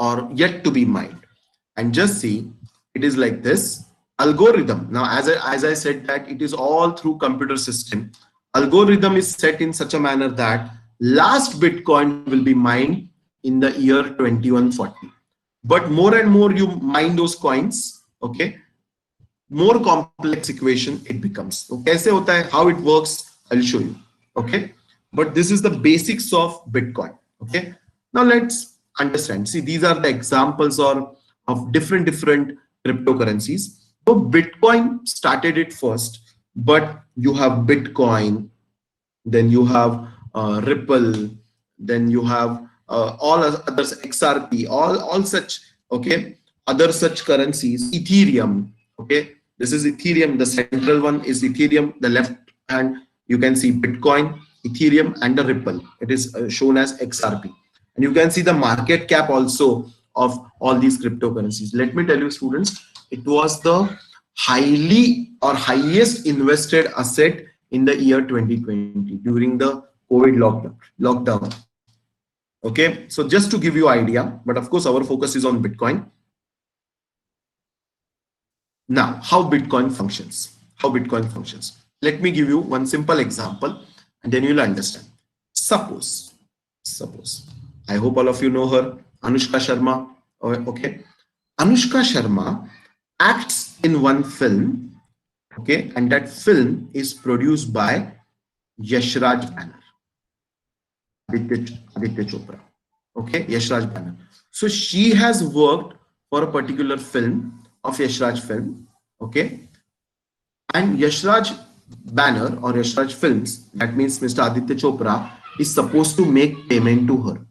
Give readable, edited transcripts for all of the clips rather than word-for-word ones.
or yet to be mined. And just see, it is like this algorithm. Now, as I said that it is all through computer system. Algorithm is set in such a manner that last Bitcoin will be mined in the year 2140. But more and more you mine those coins, okay, more complex equation it becomes. So kaise hota hai, how it works, I'll show you. Okay, but this is the basics of Bitcoin. Okay, now let's understand. See, these are the examples of different cryptocurrencies. So Bitcoin started it first, but you have Bitcoin, then you have Ripple, then you have all others, XRP, all such, okay, other such currencies, Ethereum. Okay, this is Ethereum, the central one is Ethereum, the left hand you can see Bitcoin, Ethereum, and the Ripple. It is shown as XRP, and you can see the market cap also of all these cryptocurrencies. Let me tell you, students, it was the highest invested asset in the year 2020 during the COVID lockdown. Okay, so just to give you idea, but of course our focus is on Bitcoin. Now, how Bitcoin functions? Let me give you one simple example, and then you'll understand. Suppose, I hope all of you know her, Anushka Sharma. Okay, Anushka Sharma acts in one film, okay, and that film is produced by Yashraj Banner, Aditya Chopra. Okay, Yashraj Banner. So she has worked for a particular film of Yashraj film. Okay, and Yashraj Banner or Yashraj Films, that means Mr. Aditya Chopra, is supposed to make payment to her.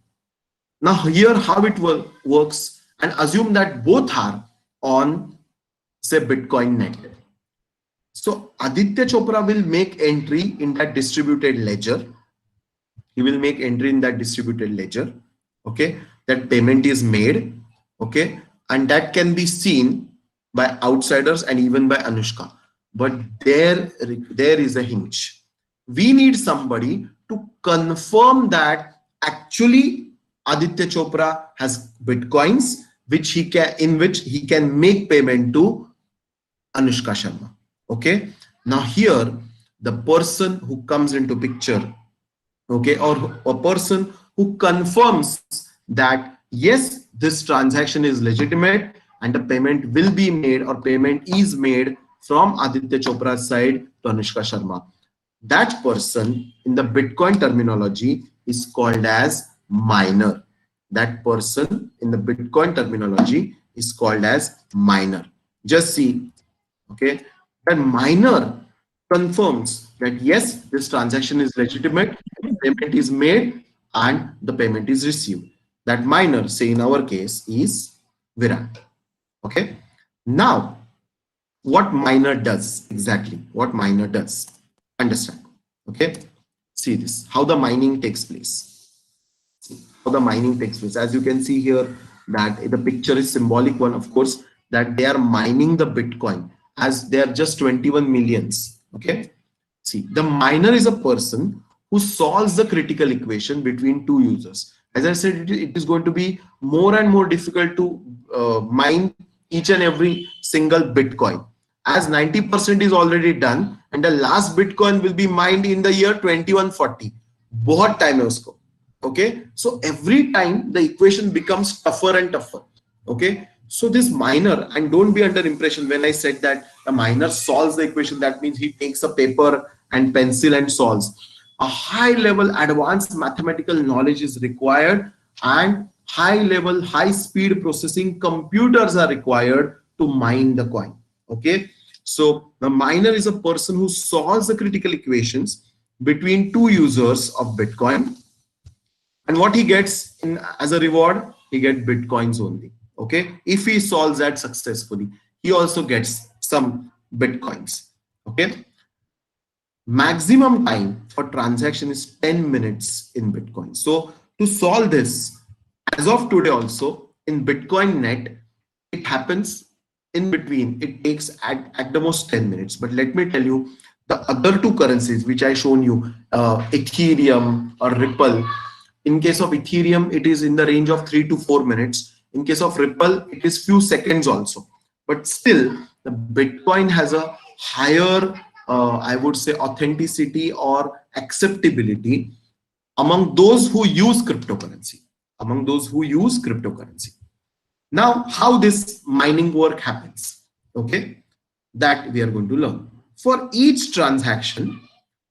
Now here how it works, and assume that both are on, say, Bitcoin net. So Aditya Chopra will make entry in that distributed ledger. He will make entry in that distributed ledger. Okay, that payment is made. Okay, and that can be seen by outsiders and even by Anushka. But there is a hinge. We need somebody to confirm that actually Aditya Chopra has Bitcoins, in which he can make payment to Anushka Sharma. Okay, now here the person who comes into picture, okay, or a person who confirms that yes, this transaction is legitimate and the payment will be made or payment is made from Aditya Chopra's side to Anushka Sharma. That person in the Bitcoin terminology is called as miner. That person in the Bitcoin terminology is called as miner. Just see, okay, that miner confirms that yes, this transaction is legitimate, payment is made and the payment is received. That miner, say in our case, is Virat. Okay, now what miner does exactly, understand. Okay, see this, how the mining takes place. As you can see here, that the picture is symbolic one, of course, that they are mining the Bitcoin as they are just 21 millions. Okay, see, the miner is a person who solves the critical equation between two users. As I said, it is going to be more and more difficult to mine each and every single Bitcoin, as 90% is already done and the last Bitcoin will be mined in the year 2140. बहुत time है उसको. Okay, so every time the equation becomes tougher and tougher. Okay, so this miner, and don't be under impression when I said that a miner solves the equation, that means he takes a paper and pencil and solves. A high level advanced mathematical knowledge is required, and high level high speed processing computers are required to mine the coin. Okay, so the miner is a person who solves the critical equations between two users of Bitcoin, and what he gets as a reward, he gets Bitcoins only. Okay, if he solves that successfully, he also gets some Bitcoins. Okay, maximum time for transaction is 10 minutes in Bitcoin. So to solve this, as of today also in Bitcoin net, it happens in between, it takes at the most 10 minutes. But let me tell you, the other two currencies which I shown you, Ethereum or Ripple, in case of Ethereum, it is in the range of 3 to 4 minutes. In case of Ripple, it is few seconds also. But still, the Bitcoin has a higher, I would say, authenticity or acceptability among those who use cryptocurrency. Among those who use cryptocurrency. Now, how this mining work happens, okay, that we are going to learn. For each transaction,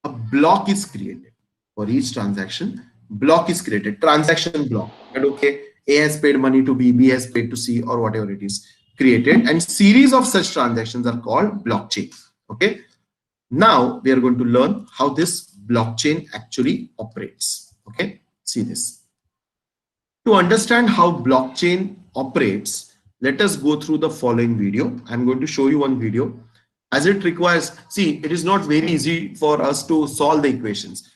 a block is created. For each transaction, block is created, transaction block. And okay, A has paid money to B, B has paid to C, or whatever it is created. And series of such transactions are called blockchain. Okay. Now we are going to learn how this blockchain actually operates. Okay, see this. To understand how blockchain operates, let us go through the following video. I'm going to show you one video as it requires, see, it is not very easy for us to solve the equations.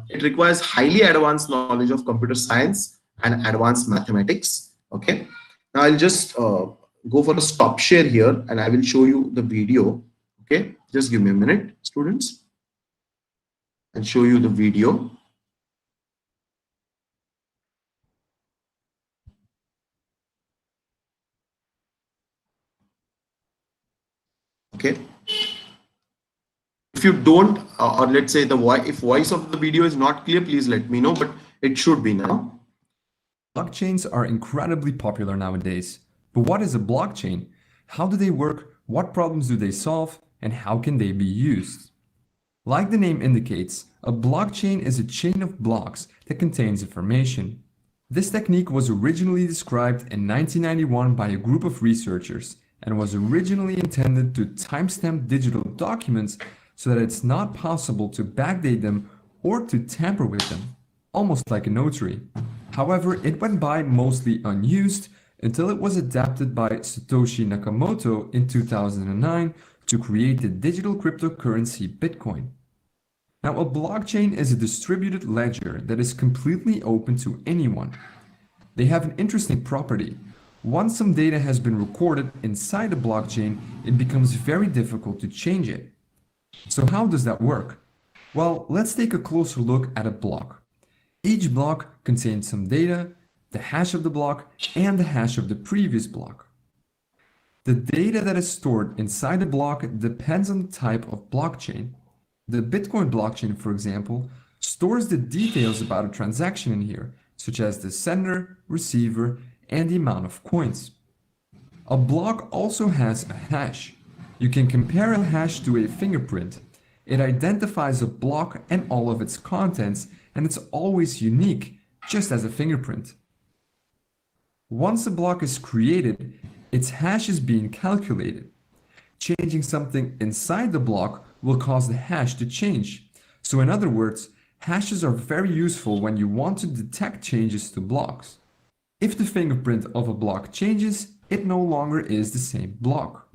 It requires highly advanced knowledge of computer science and advanced mathematics. Okay. Now I'll just go for a stop share here and I will show you the video. Okay. Just give me a minute, students. I'll show you the video. Okay. If you don't, or let's say if voice of the video is not clear, please let me know, but it should be now. Blockchains are incredibly popular nowadays. But what is a blockchain? How do they work? What problems do they solve? And how can they be used? Like the name indicates, a blockchain is a chain of blocks that contains information. This technique was originally described in 1991 by a group of researchers and was originally intended to timestamp digital documents so that it's not possible to backdate them or to tamper with them, almost like a notary. However, it went by mostly unused until it was adapted by Satoshi Nakamoto in 2009 to create the digital cryptocurrency Bitcoin. Now, a blockchain is a distributed ledger that is completely open to anyone. They have an interesting property. Once some data has been recorded inside a blockchain, it becomes very difficult to change it. So how does that work? Well, let's take a closer look at a block. Each block contains some data, the hash of the block, and the hash of the previous block. The data that is stored inside a block depends on the type of blockchain. The Bitcoin blockchain, for example, stores the details about a transaction in here, such as the sender, receiver, and the amount of coins. A block also has a hash. You can compare a hash to a fingerprint. It identifies a block and all of its contents, and it's always unique, just as a fingerprint. Once a block is created, its hash is being calculated. Changing something inside the block will cause the hash to change. So in other words, hashes are very useful when you want to detect changes to blocks. If the fingerprint of a block changes, it no longer is the same block.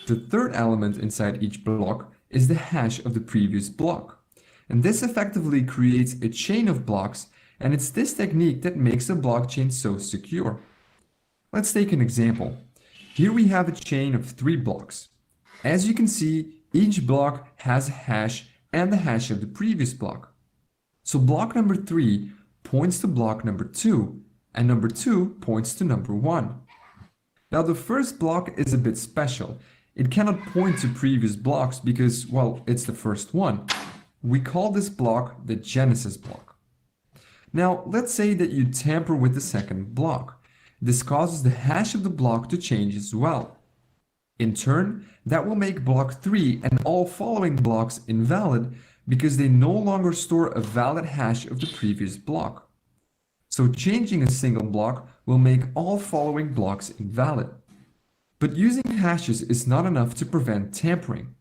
The third element inside each block is the hash of the previous block. And this effectively creates a chain of blocks, and it's this technique that makes a blockchain so secure. Let's take an example. Here we have a chain of 3 blocks. As you can see, each block has a hash and the hash of the previous block. So block number 3 points to block number 2, and number 2 points to number 1. Now the first block is a bit special. It cannot point to previous blocks because, well, it's the first one. We call this block the genesis block. Now let's say that you tamper with the second block. This causes the hash of the block to change as well. In turn, that will make block 3 and all following blocks invalid because they no longer store a valid hash of the previous block. So changing a single block will make all following blocks invalid. But using hashes is not enough to prevent tampering.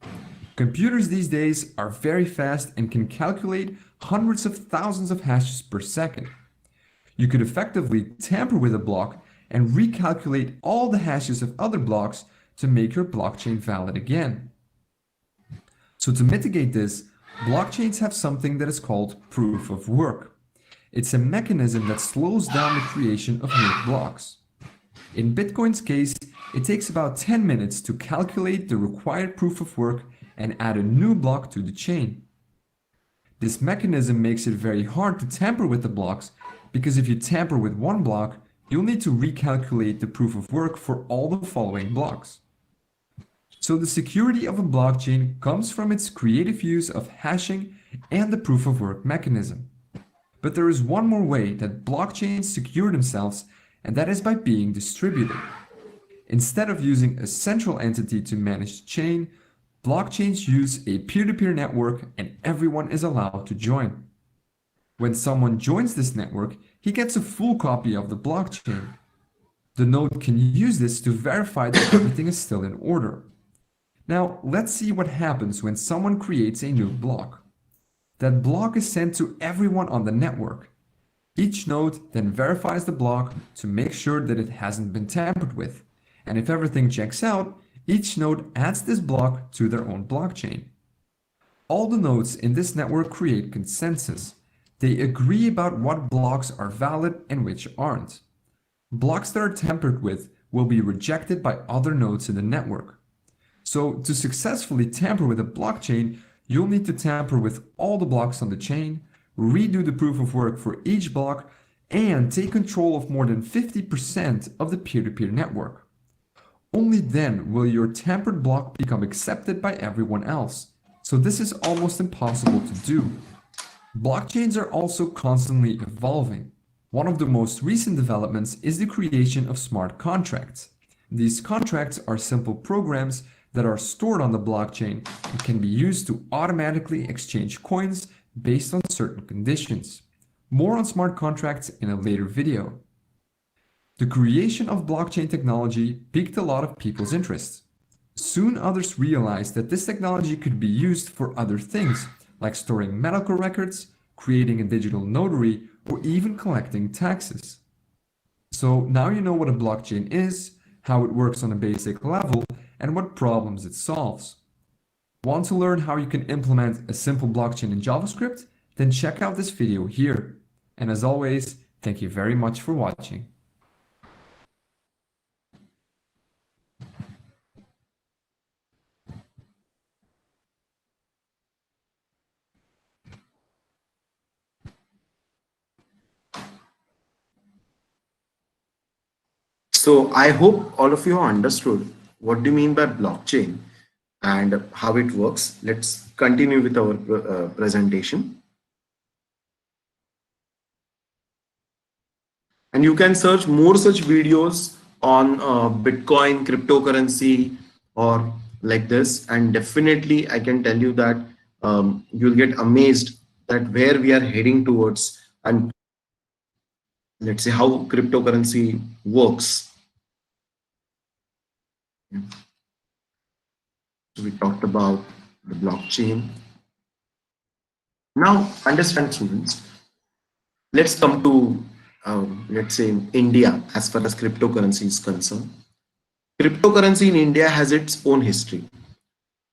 Computers these days are very fast and can calculate hundreds of thousands of hashes per second. You could effectively tamper with a block and recalculate all the hashes of other blocks to make your blockchain valid again. So to mitigate this, blockchains have something that is called proof of work. It's a mechanism that slows down the creation of new blocks. In Bitcoin's case, it takes about 10 minutes to calculate the required proof of work and add a new block to the chain. This mechanism makes it very hard to tamper with the blocks because if you tamper with one block, you'll need to recalculate the proof of work for all the following blocks. So the security of a blockchain comes from its creative use of hashing and the proof of work mechanism. But there is one more way that blockchains secure themselves, and that is by being distributed. Instead of using a central entity to manage the chain, blockchains use a peer-to-peer network and everyone is allowed to join. When someone joins this network, he gets a full copy of the blockchain. The node can use this to verify that everything is still in order. Now, let's see what happens when someone creates a new block. That block is sent to everyone on the network. Each node then verifies the block to make sure that it hasn't been tampered with. And if everything checks out, each node adds this block to their own blockchain. All the nodes in this network create consensus. They agree about what blocks are valid and which aren't. Blocks that are tampered with will be rejected by other nodes in the network. So to successfully tamper with a blockchain, you'll need to tamper with all the blocks on the chain, redo the proof of work for each block, and take control of more than 50% of the peer-to-peer network. Only then will your tampered block become accepted by everyone else. So this is almost impossible to do. Blockchains are also constantly evolving. One of the most recent developments is the creation of smart contracts. These contracts are simple programs that are stored on the blockchain and can be used to automatically exchange coins based on certain conditions. More on smart contracts in a later video. The creation of blockchain technology piqued a lot of people's interest. Soon others realized that this technology could be used for other things, like storing medical records, creating a digital notary, or even collecting taxes. So now you know what a blockchain is, how it works on a basic level, and what problems it solves. Want to learn how you can implement a simple blockchain in JavaScript? Then check out this video here. And as always, thank you very much for watching. So I hope all of you have understood what do you mean by blockchain and how it works. Let's continue with our presentation. And you can search more such videos on Bitcoin, cryptocurrency, or like this. And definitely I can tell you that you'll get amazed that where we are heading towards, and let's say how cryptocurrency works. So we talked about the blockchain. Now understand, students, let's come to let's say India as far as cryptocurrency is concerned. Cryptocurrency in India has its own history.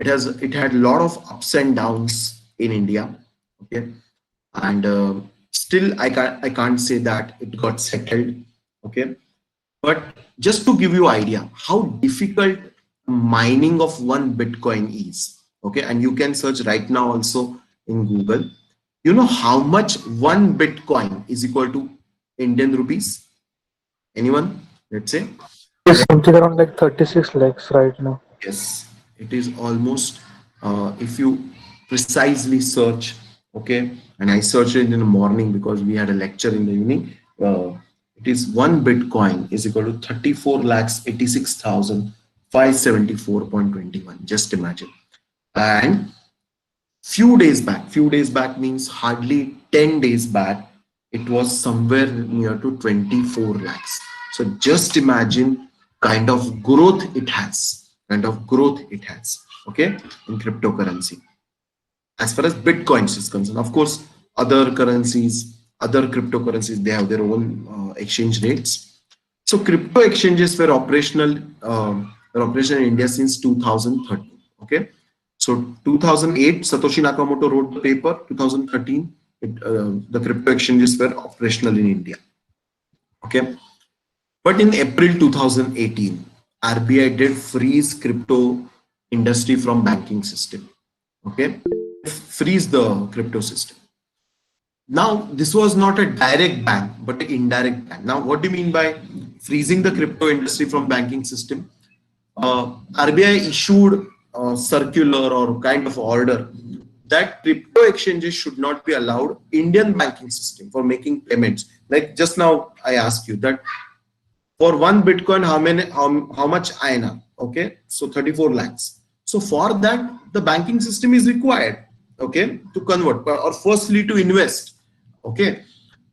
It had a lot of ups and downs in India, okay, and still I can't say that it got settled, okay. But just to give you idea how difficult mining of one Bitcoin is, okay, and you can search right now also in Google. You know how much one Bitcoin is equal to Indian rupees? Anyone? Let's say It's something around like 36 lakhs right now. yes, it is almost if you precisely search, okay, and I searched it in the morning because we had a lecture in the evening. It is one Bitcoin is equal to 34,86,574.21. Just imagine. And few days back means hardly 10 days back, it was somewhere near to 24 lakhs. So just imagine kind of growth it has, okay, in cryptocurrency. As far as Bitcoins is concerned, of course, other currencies, other cryptocurrencies, they have their own exchange rates. So crypto exchanges were operational in India since 2013. Okay, so 2008 Satoshi Nakamoto wrote the paper. 2013 the crypto exchanges were operational in India. Okay, but in April 2018 RBI did freeze crypto industry from banking system. Okay, freeze the crypto system. Now, this was not a direct ban, but an indirect ban. Now, what do you mean by freezing the crypto industry from banking system? RBI issued a circular or kind of order that crypto exchanges should not be allowed Indian banking system for making payments. Like just now, I asked you that for one Bitcoin, how much INR? Okay, so 34 lakhs. So for that, the banking system is required, okay, to convert or firstly to invest, okay.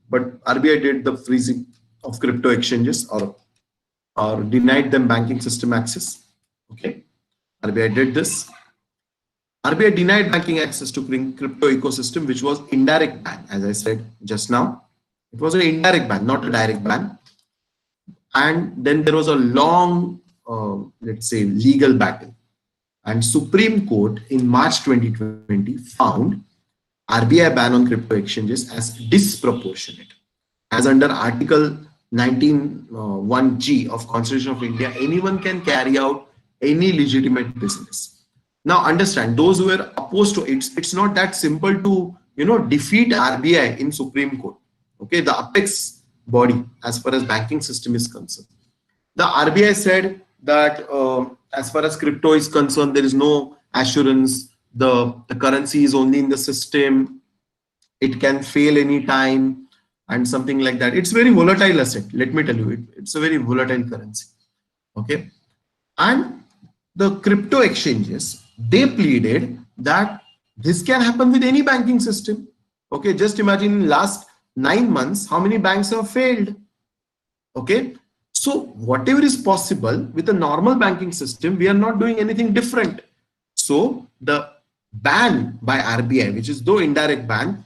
But RBI did the freezing of crypto exchanges or denied them banking system access, okay. RBI did this. RBI denied banking access to crypto ecosystem, which was indirect ban, as I said just now. It was an indirect ban, not a direct ban. And then there was a long, let's say, legal battle. And Supreme Court in March 2020 found RBI ban on crypto exchanges as disproportionate. As under Article 19(1)(g) of Constitution of India, anyone can carry out any legitimate business. Now understand, those who were opposed to it, it's not that simple to defeat RBI in Supreme Court. Okay, the apex body as far as banking system is concerned. The RBI said that as far as crypto is concerned, there is no assurance. The currency is only in the system. It can fail anytime and something like that. It's very volatile asset. Let me tell you, it's a very volatile currency. Okay. And the crypto exchanges, they pleaded that this can happen with any banking system. Okay. Just imagine in last 9 months, how many banks have failed? Okay. So whatever is possible with a normal banking system, we are not doing anything different. So the ban by RBI, which is though indirect ban,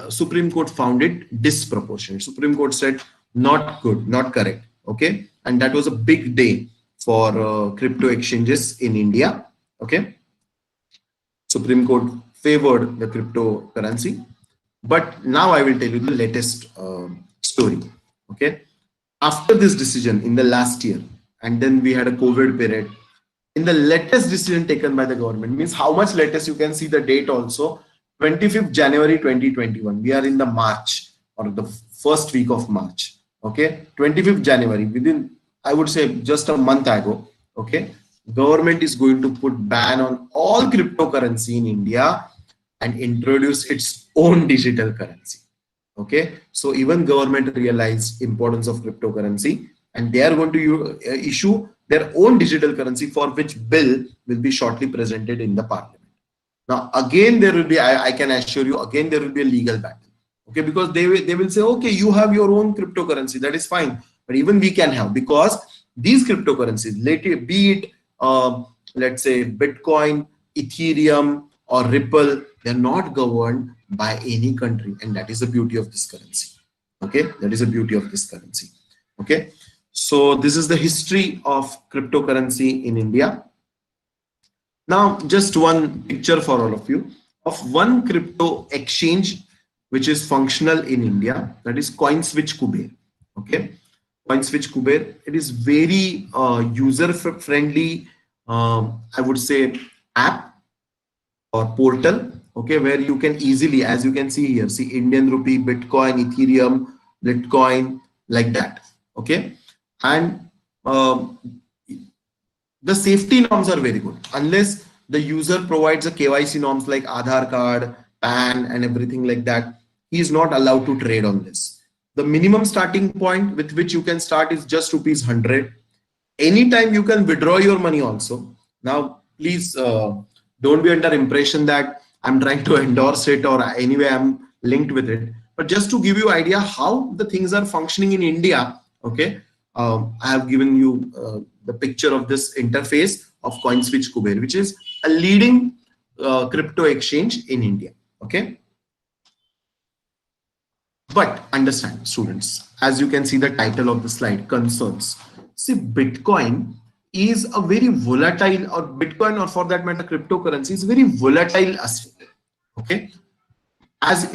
Supreme Court found it disproportionate. Supreme Court said not good, not correct. Okay. And that was a big day for crypto exchanges in India. Okay. Supreme Court favored the cryptocurrency. But now I will tell you the latest story. Okay. After this decision in the last year, and then we had a COVID period, in the latest decision taken by the government, means how much latest, you can see the date also, 25th January 2021. We are in the March or the first week of March. Okay. 25th January, within, I would say just a month ago. Okay. Government is going to put ban on all cryptocurrency in India and introduce its own digital currency. Okay, so even government realized importance of cryptocurrency, and they are going to issue their own digital currency, for which bill will be shortly presented in the parliament. Now again there will be, I can assure you, again there will be a legal battle. Okay, because they will say, okay, you have your own cryptocurrency, that is fine, but even we can have, because these cryptocurrencies, be it let's say Bitcoin, Ethereum or Ripple, they're not governed by any country, and that is the beauty of this currency. Okay, that is the beauty of this currency. Okay, so this is the history of cryptocurrency in India. Now just one picture for all of you of one crypto exchange which is functional in India, that is CoinSwitch Kuber. Okay, CoinSwitch Kuber, it is very user friendly, I would say, app or portal. Okay, where you can easily, as you can see here, see Indian rupee, Bitcoin, Ethereum, Litecoin, like that. Okay, and the safety norms are very good. Unless the user provides a KYC norms like Aadhaar card, PAN, and everything like that, he is not allowed to trade on this. The minimum starting point with which you can start is just ₹100. Anytime you can withdraw your money also. Now, please don't be under impression that I'm trying to endorse it or anyway I'm linked with it, but just to give you idea how the things are functioning in India. Okay, I have given you the picture of this interface of CoinSwitch Kuber, which is a leading crypto exchange in India. Okay, but understand, students, as you can see the title of the slide, concerns. See, Bitcoin is a very volatile, or Bitcoin, or for that matter cryptocurrency, is very volatile asset. Okay, as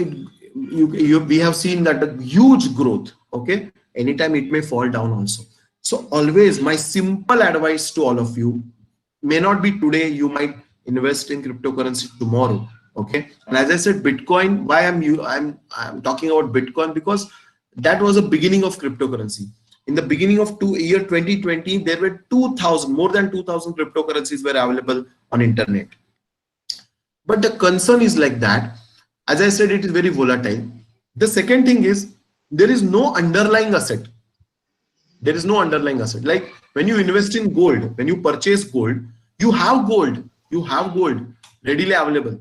we have seen that a huge growth. Okay, anytime it may fall down also. So always my simple advice to all of you, may not be today, you might invest in cryptocurrency tomorrow, Okay, and as I said, Bitcoin. Why I'm talking about Bitcoin, because that was a beginning of cryptocurrency. In the beginning of year 2020, there were 2,000, more than 2,000 cryptocurrencies were available on internet. But the concern is like that. As I said, it is very volatile. The second thing is there is no underlying asset. There is no underlying asset. Like when you invest in gold, when you purchase gold, you have gold. You have gold readily available.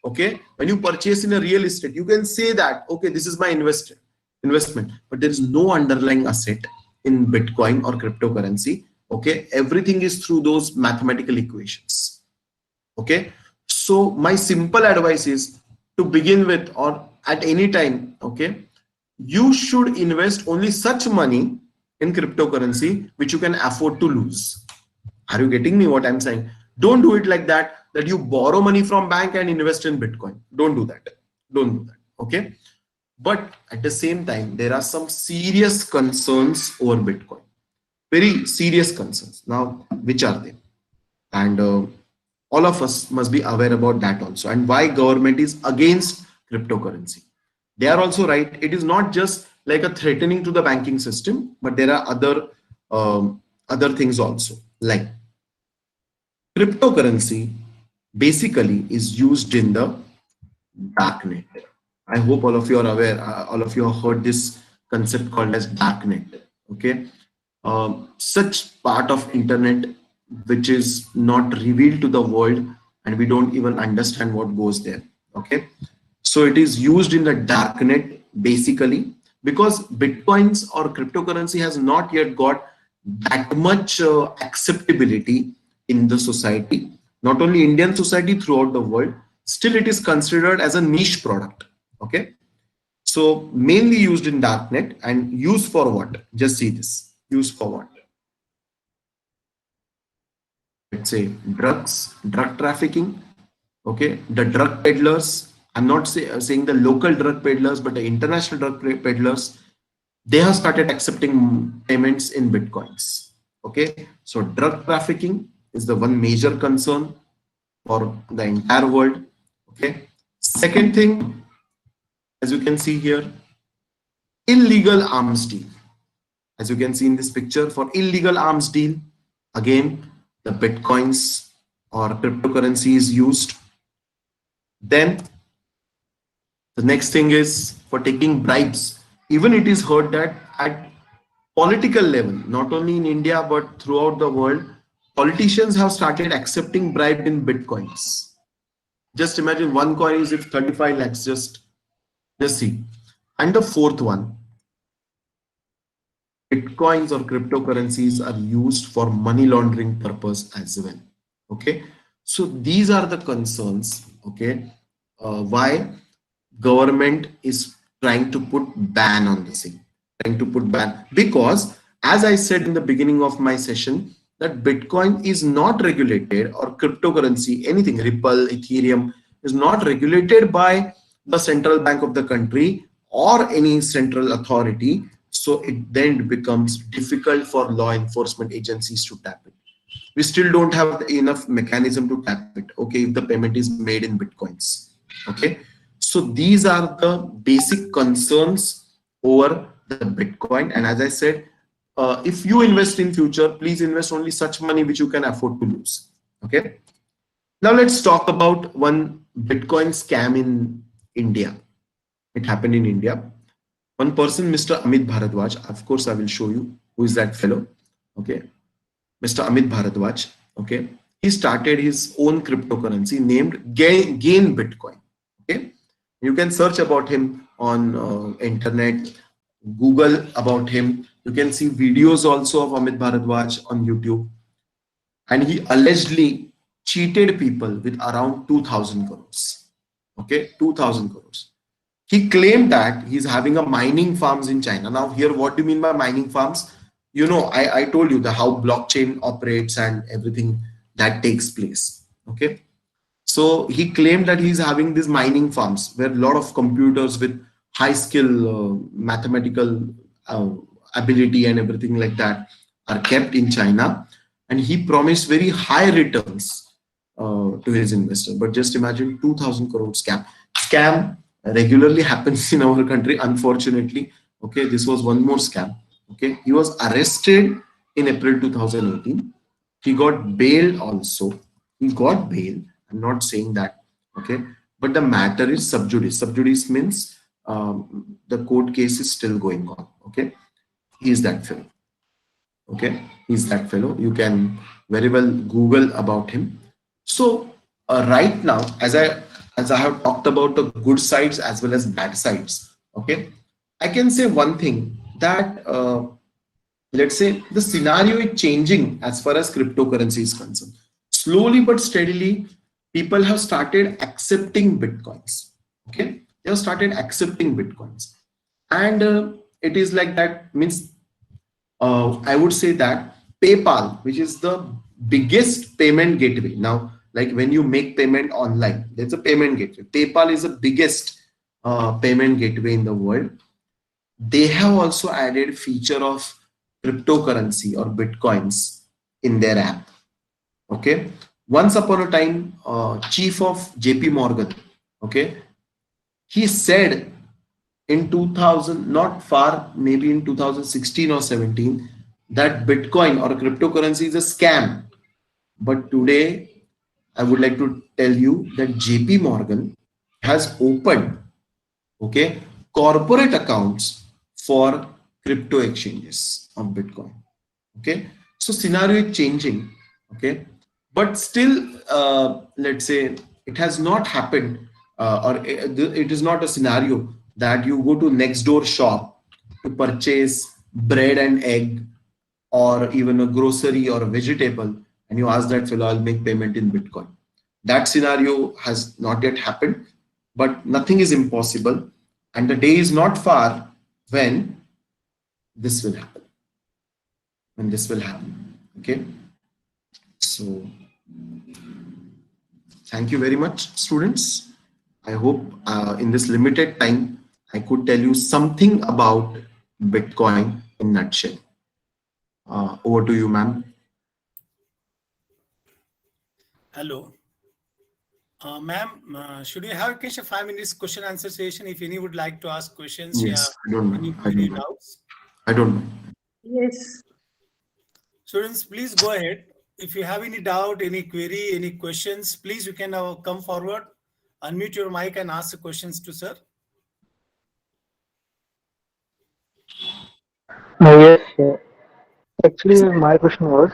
Okay. When you purchase in a real estate, you can say that, okay, this is my investment, but there is no underlying asset in Bitcoin or cryptocurrency. Okay. Everything is through those mathematical equations. Okay. So my simple advice is to begin with, or at any time, okay, you should invest only such money in cryptocurrency which you can afford to lose. Are you getting me what I'm saying? Don't do it like that you borrow money from bank and invest in Bitcoin. Don't do that. Don't do that. Okay. But at the same time, there are some serious concerns over Bitcoin. Very serious concerns. Now, which are they? And all of us must be aware about that also, and why government is against cryptocurrency. They are also right. It is not just like a threatening to the banking system, but there are other things also. Like cryptocurrency basically is used in the darknet. I hope all of you are aware. All of you have heard this concept called as darknet. Okay, such part of internet which is not revealed to the world, and we don't even understand what goes there. Okay, so it is used in the darknet basically because Bitcoins or cryptocurrency has not yet got that much acceptability in the society, not only Indian society, throughout the world. Still it is considered as a niche product. Okay, so mainly used in darknet, and used for what? Just see this. Used for what? Let's say drug trafficking. Okay, the drug peddlers. I'm not saying the local drug peddlers, but the international drug peddlers. They have started accepting payments in Bitcoins. Okay, so drug trafficking is the one major concern for the entire world. Okay, second thing, as you can see here, illegal arms deal. As you can see in this picture, for illegal arms deal, again, the Bitcoins or cryptocurrency is used. Then the next thing is for taking bribes. Even it is heard that at political level, not only in India, but throughout the world, politicians have started accepting bribe in Bitcoins. Just imagine one coin is if 35 lakhs, just see. And the fourth one, Bitcoins or cryptocurrencies are used for money laundering purpose as well. Okay, so these are the concerns. Okay, why government is trying to put ban on this thing, trying to put ban, because as I said in the beginning of my session, that Bitcoin is not regulated, or cryptocurrency, anything, Ripple, Ethereum, is not regulated by the central bank of the country or any central authority. So it then becomes difficult for law enforcement agencies to tap it. We still don't have enough mechanism to tap it. Okay, if the payment is made in Bitcoins. Okay, so these are the basic concerns over the Bitcoin. And as I said, if you invest in future, please invest only such money which you can afford to lose. Okay, now let's talk about one Bitcoin scam in India. It happened in India. One person, Mr. Amit Bharadwaj, of course I will show you who is that fellow. Okay, Mr. Amit Bharadwaj. Okay, he started his own cryptocurrency named Gain Bitcoin. Okay, you can search about him on internet, Google about him. You can see videos also of Amit Bharadwaj on YouTube. And he allegedly cheated people with around 2,000 crores. Okay, 2,000 crores. He claimed that he's having a mining farms in China. Now here, what do you mean by mining farms? You know, I told you how blockchain operates and everything that takes place. Okay, so he claimed that he's having these mining farms where a lot of computers with high skill mathematical ability and everything like that are kept in China, and he promised very high returns to his investor. But just imagine 2,000 crore scam. Scam regularly happens in our country, unfortunately. Okay, this was one more scam. Okay, he was arrested in April 2018. He got bail also. He got bail. I'm not saying that. Okay, but the matter is sub judice. Sub judice means the court case is still going on. Okay, he is that fellow. Okay, he's that fellow. You can very well Google about him. So right now, as I have talked about the good sides as well as bad sides. Okay, I can say one thing that let's say the scenario is changing as far as cryptocurrency is concerned. Slowly but steadily, people have started accepting bitcoins. Okay, they have started accepting bitcoins, and it is like that means I would say that PayPal, which is the biggest payment gateway now, like when you make payment online, there's a payment gateway. PayPal is the biggest payment gateway in the world. They have also added feature of cryptocurrency or bitcoins in their app. Okay, once upon a time, chief of JP Morgan, okay, he said in 2000, not far, maybe in 2016 or 17, that Bitcoin or cryptocurrency is a scam. But today, I would like to tell you that JP Morgan has opened, okay, corporate accounts for crypto exchanges of Bitcoin. Okay, so scenario is changing. Okay, but still, let's say it has not happened, or it is not a scenario that you go to next door shop to purchase bread and egg or even a grocery or a vegetable, and you ask that fellow, I'll make payment in Bitcoin. That scenario has not yet happened, but nothing is impossible, and the day is not far when this will happen. When this will happen. Okay. So thank you very much, students. I hope in this limited time, I could tell you something about Bitcoin in nutshell. Over to you, ma'am. Hello. Ma'am, should we have a 5 minutes question answer session if any would like to ask questions? Yes, I don't any know. I don't know. doubts? I don't know. Yes. Students, please go ahead. If you have any doubt, any query, any questions, please you can come forward, unmute your mic and ask the questions to sir. Yes. Actually, my question was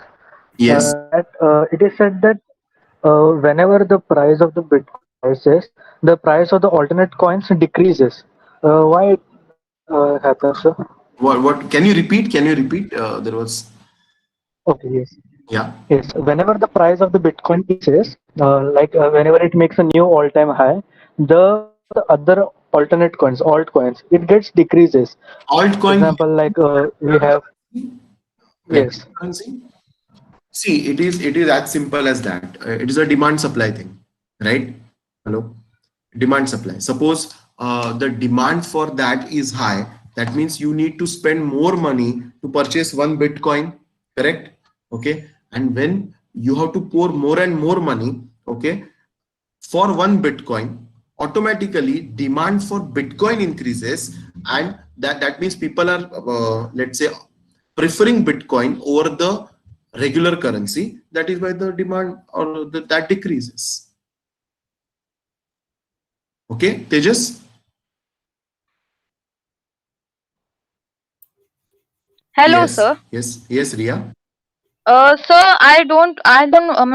Yes. that it is said that whenever the price of the Bitcoin rises, the price of the alternate coins decreases. Why it happens, sir? What? Can you repeat? Can you repeat? There was. Okay, yes. Yeah. Yes, whenever the price of the Bitcoin increases, whenever it makes a new all-time high, the price of the other alternate coins, altcoins, it gets decreases. For Altcoin. example, we have, Like yes, currency. See, it is as simple as that. It is a demand supply thing, right? Hello, demand supply. Suppose the demand for that is high. That means you need to spend more money to purchase one Bitcoin, correct? Okay, and when you have to pour more and more money, okay, for one Bitcoin, automatically demand for Bitcoin increases, and that means people are let's say preferring Bitcoin over the regular currency. That is why the demand or that decreases. Okay, Tejas. Hello, Yes, sir. yes, Ria. Sir, I don't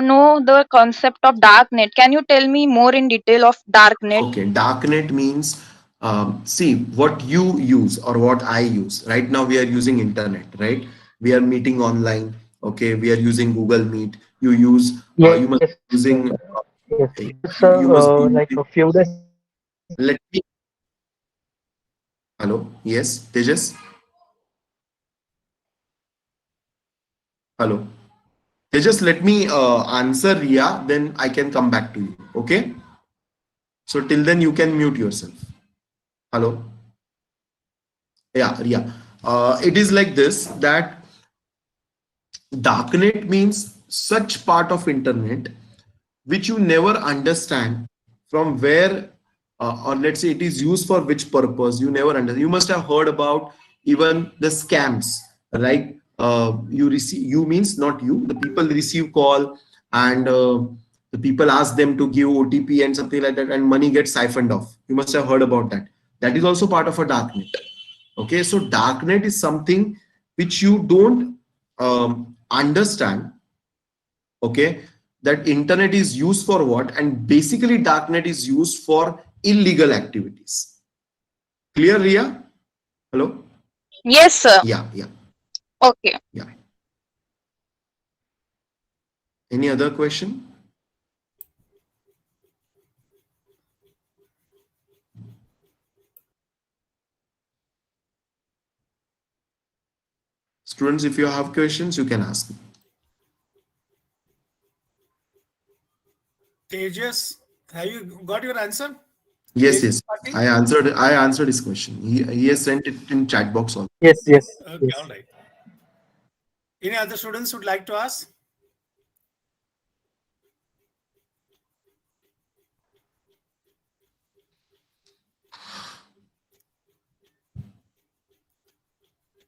know the concept of darknet. Can you tell me more in detail of darknet? Okay, darknet means see what you use or what I use. Right now we are using internet, right? We are meeting online. Okay, we are using Google Meet. You use you must yes, be using yes, yes, you must be like using. a few days. Let me. Hello. Yes, Tejas. Hello. Tejas, let me answer Ria. Then I can come back to you. Okay. So till then you can mute yourself. Hello. Yeah, Ria. It is like this that darknet means such part of internet which you never understand from where, or let's say it is used for which purpose, you never understand. You must have heard about even the scams, right? You receive, you means not you, the people receive call, and the people ask them to give OTP and something like that, and money gets siphoned off. You must have heard about that. That is also part of a darknet. Okay, so darknet is something which you don't understand. Okay, that internet is used for what, and basically darknet is used for illegal activities. Clear, Ria? Hello? Yes, sir. Yeah. Okay. Any other question? Students, if you have questions, you can ask me. Tejas, have you got your answer? Yes, Tejas yes. Patil? I answered his question. He has sent it in chat box also. Yes, yes, Okay, yes. all right. Any other students would like to ask?